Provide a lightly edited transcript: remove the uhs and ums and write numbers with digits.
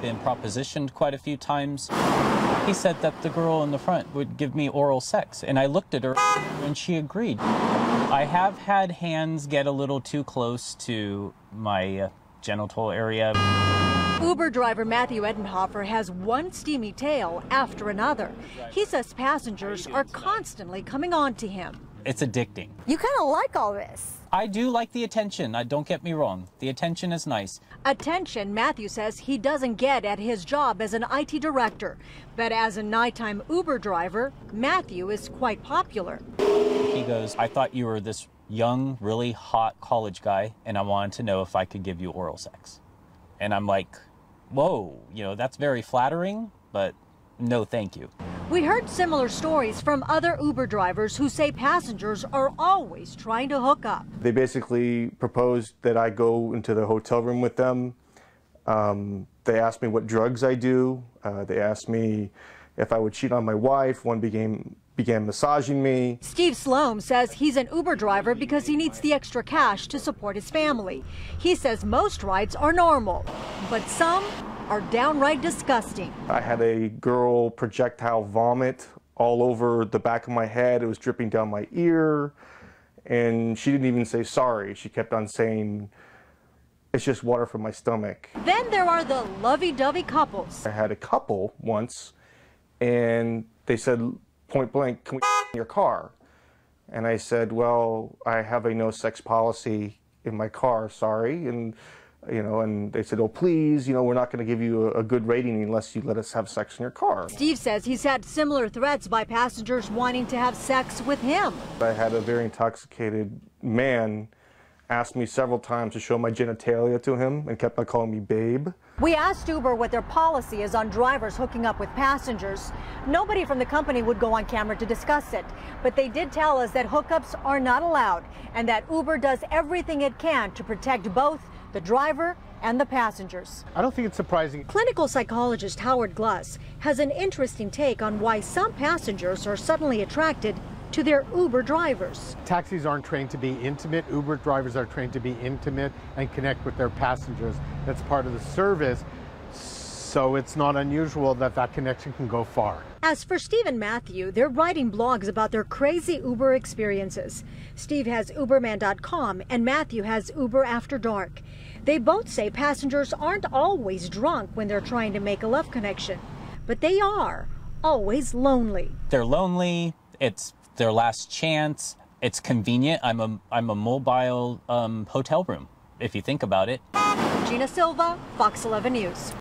been propositioned quite a few times. He said that the girl in the front would give me oral sex, and I looked at her and she agreed. I have had hands get a little too close to my genital area. Uber driver Matthew Edenhofer has one steamy tale after another. He says passengers are constantly coming on to him. It's addicting. You kind of like all this. I do like the attention. Don't get me wrong. The attention is nice. Attention, Matthew says he doesn't get at his job as an IT director. But as a nighttime Uber driver, Matthew is quite popular. He goes, I thought you were this young, really hot college guy, and I wanted to know if I could give you oral sex. And I'm like, whoa, that's very flattering, but no thank you. We heard similar stories from other Uber drivers who say passengers are always trying to hook up. They basically proposed that I go into the hotel room with them. They asked me what drugs I do. They asked me if I would cheat on my wife. One began massaging me. Steve Sloan says he's an Uber driver because he needs the extra cash to support his family. He says most rides are normal, but some are downright disgusting. I had a girl projectile vomit all over the back of my head. It was dripping down my ear, and she didn't even say sorry. She kept on saying, it's just water from my stomach. Then there are the lovey-dovey couples. I had a couple once, and they said, point blank, can we in your car? And I said, well, I have a no sex policy in my car, sorry. And they said, oh, please, we're not going to give you a good rating unless you let us have sex in your car. Steve says he's had similar threats by passengers wanting to have sex with him. I had a very intoxicated man ask me several times to show my genitalia to him and kept on calling me babe. We asked Uber what their policy is on drivers hooking up with passengers. Nobody from the company would go on camera to discuss it, but they did tell us that hookups are not allowed and that Uber does everything it can to protect both the driver and the passengers. I don't think it's surprising. Clinical psychologist Howard Gluss has an interesting take on why some passengers are suddenly attracted to their Uber drivers. Taxis aren't trained to be intimate. Uber drivers are trained to be intimate and connect with their passengers. That's part of the service. So it's not unusual that that connection can go far. As for Steve and Matthew, they're writing blogs about their crazy Uber experiences. Steve has Uberman.com and Matthew has Uber After Dark. They both say passengers aren't always drunk when they're trying to make a love connection, but they are always lonely. They're lonely. It's their last chance. It's convenient. I'm a mobile hotel room, if you think about it. Gina Silva, Fox 11 News.